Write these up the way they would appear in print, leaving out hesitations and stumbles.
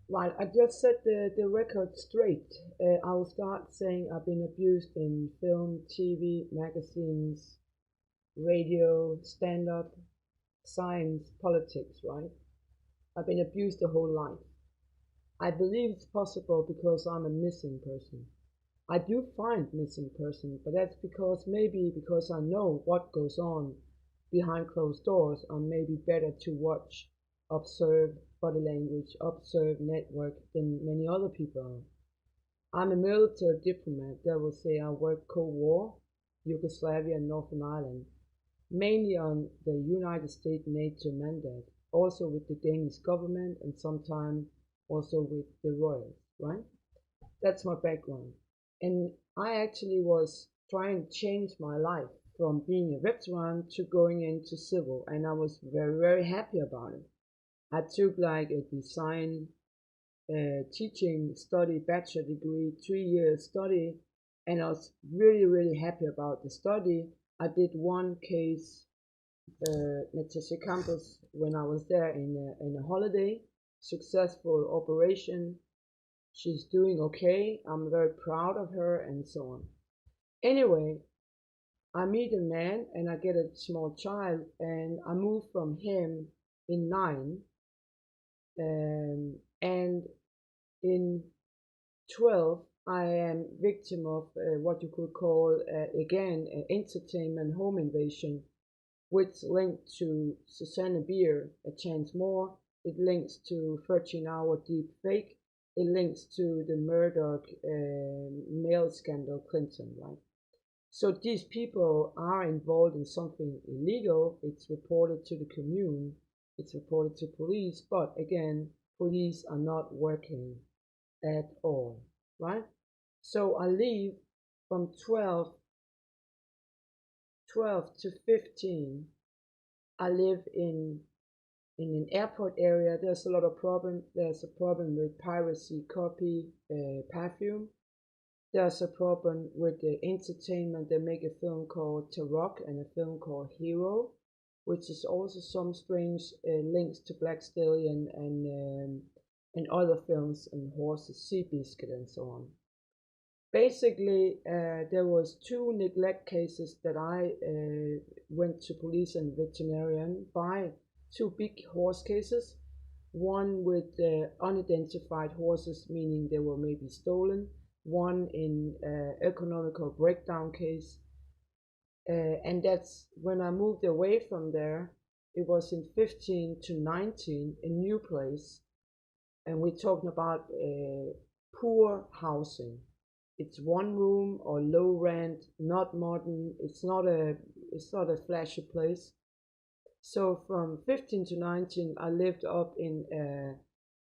Right, I just set the record straight. I'll start saying I've been abused in film, TV, magazines, radio, stand up, science, politics, right? I've been abused the whole life. I believe it's possible because I'm a missing person. I do find missing person, but that's because maybe because I know what goes on behind closed doors, I'm maybe better to watch, observe body language, observe network than many other people are. I'm a military diplomat that will say I worked Cold War, Yugoslavia and Northern Ireland, mainly on the United States NATO mandate, also with the Danish government and sometimes also with the royals, right? That's my background. And I actually was trying to change my life from being a veteran to going into civil, and I was very, very happy about it. I took like a design teaching study bachelor degree, 3 years study, and I was really, really happy about the study. I did one case, Natasha Campus, when I was there in a holiday, successful operation. She's doing okay. I'm very proud of her and so on. Anyway, I meet a man and I get a small child and I move from him in nine and in 12 I am victim of what you could call again entertainment home invasion, which linked to Susanna Beer, A Chance More. It links to 13-hour deep fake. It links to the Murdoch mail scandal Clinton, right? So these people are involved in something illegal. It's reported to the commune. It's reported to police. But again, police are not working at all, right? So I leave from 12 to 15. I live in an airport area. There's a lot of problem. There's a problem with piracy, copy, perfume. There's a problem with the entertainment. They make a film called Tarok and a film called Hero, which is also some strange links to Black Stallion and other films and horses, Seabiscuit and so on. Basically, there was two neglect cases that I went to police and veterinarian by, two big horse cases. One with unidentified horses, meaning they were maybe stolen. One in economical breakdown case, and that's when I moved away from there. It was in 15 to 19, a new place, and we're talking about poor housing. It's one room or low rent, not modern. It's not a flashy place. So from 15 to 19, I lived up in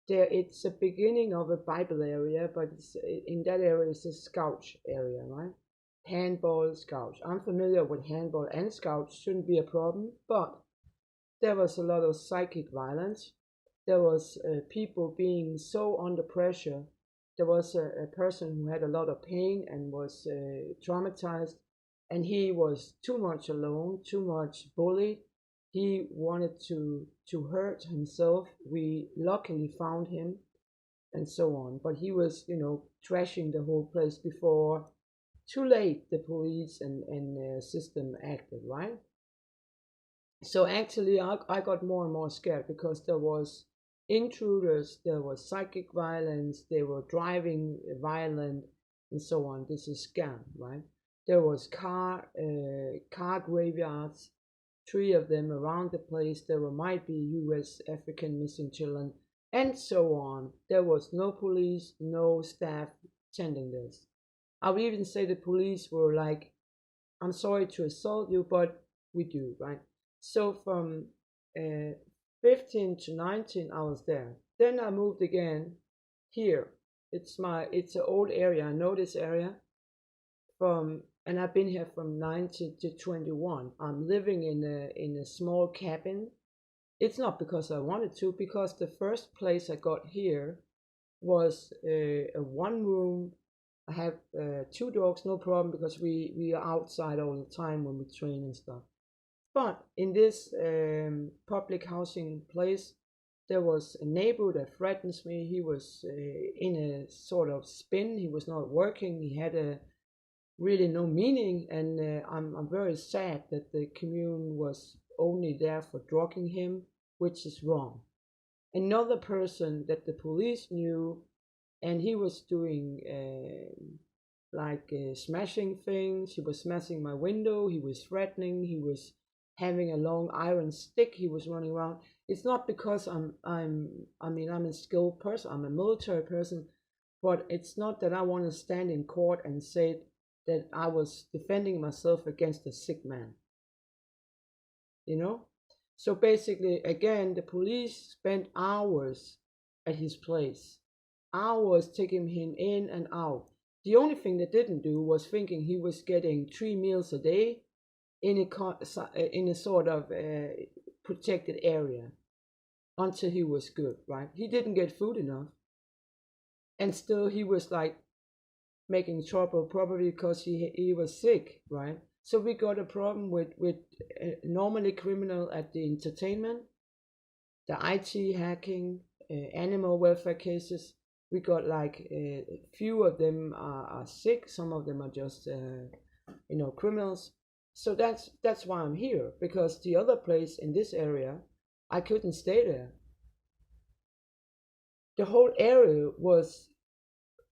there. It's a beginning of a Bible area, but in that area it's a scout area, right? Handball, scout. I'm familiar with handball and scout. Shouldn't be a problem, but there was a lot of psychic violence. There was people being so under pressure. There was a person who had a lot of pain and was traumatized, and he was too much alone, too much bullied. He wanted to hurt himself. We luckily found him, and so on. But he was, trashing the whole place before too late. The police and system acted, right. So actually, I got more and more scared because there was intruders, there was psychic violence, they were driving violent, and so on. This is scam, right? There was car graveyards, three of them around the place. There were, might be U.S. African missing children, and so on. There was no police, no staff tending this. I would even say the police were like, I'm sorry to assault you, but we do, right? So from uh, 15 to 19, I was there. Then I moved again here. It's an old area. I know this area and I've been here from 19 to 21. I'm living in a small cabin. It's not because I wanted to, because the first place I got here was a one room. I have two dogs, no problem, because we are outside all the time when we train and stuff. But in this public housing place, There was a neighbor that threatens me. He was in a sort of spin. He was not working. He had a really no meaning, and I'm very sad that the commune was only there for drugging him, which is wrong. Another person that the police knew, and he was doing smashing things. He was smashing my window. He was threatening. He was having a long iron stick. He was running around. It's not because I'm a skilled person. I'm a military person, but it's not that I want to stand in court and say that I was defending myself against a sick man. You know? So basically, again, the police spent hours at his place, hours taking him in and out. The only thing they didn't do was thinking he was getting 3 meals a day in a sort of protected area until he was good, right? He didn't get food enough, and still he was like making trouble, probably because he was sick, right? So we got a problem with normally criminal at the entertainment, the IT hacking, animal welfare cases. We got like a few of them are sick. Some of them are just criminals. So that's why I'm here, because the other place in this area, I couldn't stay there. The whole area was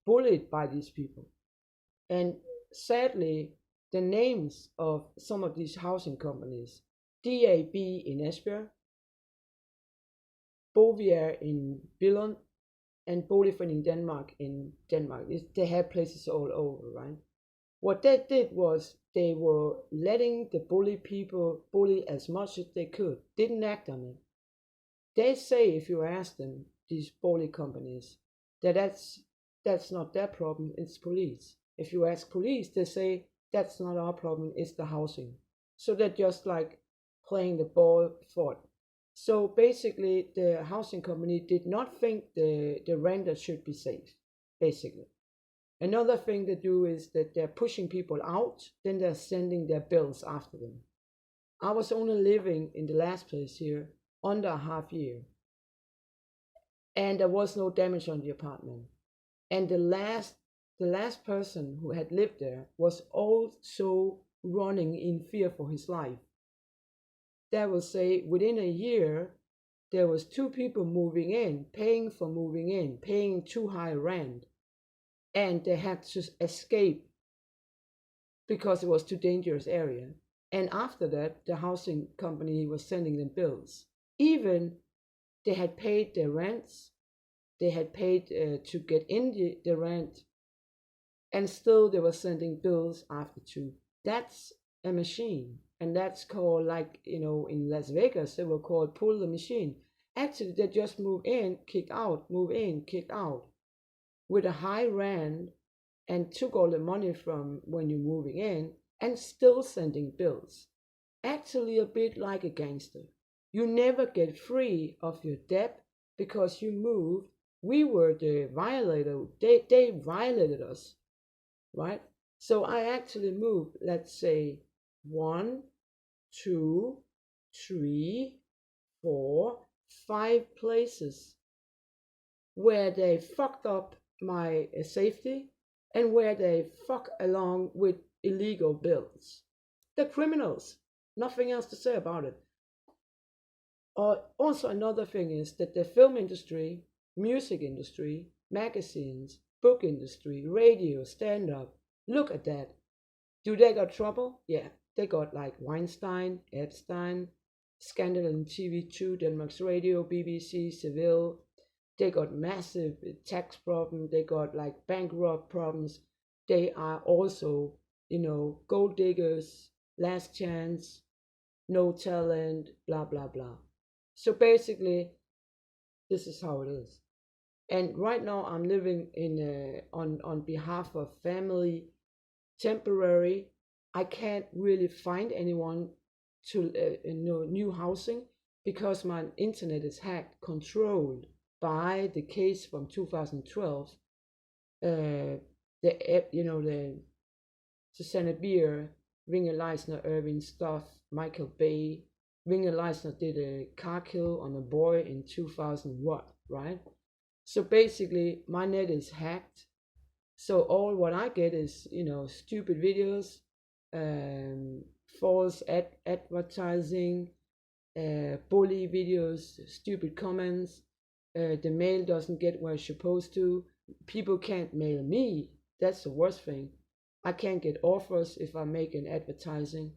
bullied by these people, and sadly, the names of some of these housing companies, DAB in Esbjerg, Boliger in Billund, and Boligforening Denmark in Denmark. They have places all over, right? What they did was they were letting the bully people bully as much as they could, didn't act on it. They say, if you ask them, these bully companies, that's not their problem, it's police. If you ask police, they say that's not our problem, it's the housing. So they're just like playing the ball forward. So basically, the housing company did not think the renter should be safe, basically. Another thing they do is that they're pushing people out, then they're sending their bills after them. I was only living in the last place here under a half year, and there was no damage on the apartment. And the last person who had lived there was also running in fear for his life. That will say, within a year, there was 2 people moving in, paying for moving in, paying too high rent, and they had to escape because it was too dangerous area. And after that, the housing company was sending them bills. Even they had paid their rents, they had paid to get in the rent, and still they were sending bills after too. That's a machine, and that's called, like, in Las Vegas, they were called pull the machine. Actually, they just move in, kick out, move in, kick out, with a high rent, and took all the money from when you're moving in, and still sending bills. Actually, a bit like a gangster. You never get free of your debt because you moved. We were the violator. They violated us, right? So I actually moved, let's say, 1, 2, 3, 4, 5 places where they fucked up my safety and where they fuck along with illegal bills. They're criminals. Nothing else to say about it. Also, another thing is that the film industry, music industry, magazines, book industry, radio, stand-up, look at that. Do they got trouble? Yeah, they got like Weinstein, Epstein, scandal in TV2, Denmark's Radio, BBC, Seville. They got massive tax problem. They got like bankrupt problems. They are also, gold diggers, last chance, no talent, blah, blah, blah. So basically, this is how it is. And right now I'm living on behalf of family, temporary. I can't really find anyone to new housing because my internet is hacked, controlled by the case from 2012. The Susanne Bier, Ringer Leisner, Irving Stuff, Michael Bay, Ringer Leisner did a car kill on a boy in 2000 what, right? So basically, my net is hacked. So all what I get is, stupid videos, um, false advertising, bully videos, stupid comments. The mail doesn't get where it's supposed to. People can't mail me. That's the worst thing. I can't get offers if I make an advertising.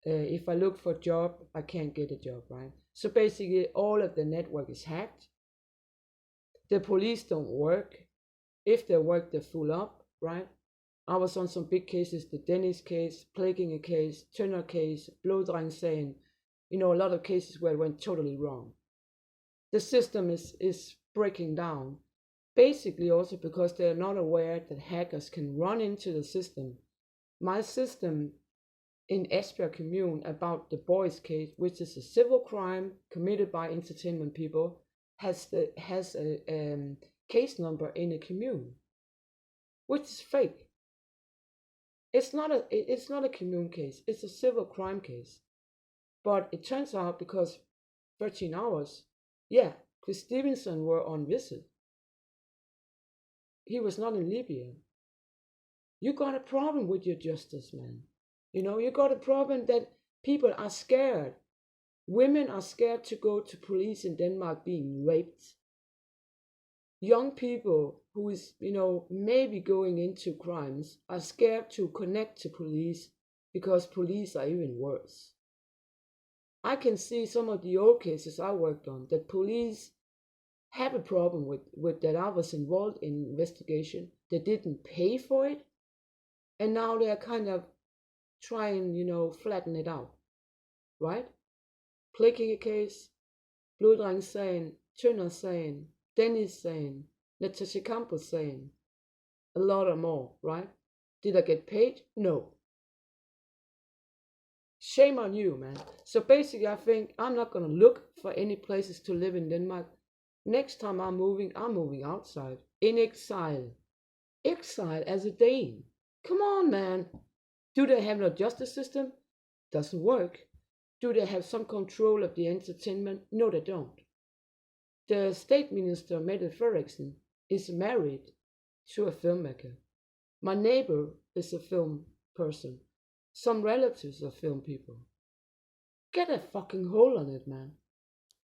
If I look for a job, I can't get a job, right? So basically, all of the network is hacked. The police don't work. If they work, they're full up, right? I was on some big cases, the Dennis case, Plaginger case, Turner case, Blodreng-sagen, a lot of cases where it went totally wrong. The system is breaking down, basically also because they're not aware that hackers can run into the system. My system in Esbjerg Commune about the boys case, which is a civil crime committed by entertainment people, has a case number in a commune, which is fake. It's not a commune case. It's a civil crime case. But it turns out because 13 hours, yeah, Chris Stevenson were on visit. He was not in Libya. You got a problem with your justice, man. You got a problem that people are scared. Women are scared to go to police in Denmark being raped. Young people who is, maybe going into crimes are scared to connect to police because police are even worse. I can see some of the old cases I worked on that police have a problem with that I was involved in investigation. They didn't pay for it. And now they're kind of trying, flatten it out. Right? Clicking a case, Blodreng-sagen, Turner-sagen, Dennis-sagen, Natasha Campbell-sagen, a lot of more, right? Did I get paid? No. Shame on you, man. So basically, I think I'm not going to look for any places to live in Denmark. Next time I'm moving outside, in exile. Exile as a Dane. Come on, man. Do they have no justice system? Doesn't work. Do they have some control of the entertainment? No, they don't. The state minister, Mette Frederiksen, is married to a filmmaker. My neighbor is a film person. Some relatives are film people. Get a fucking hold on it, man.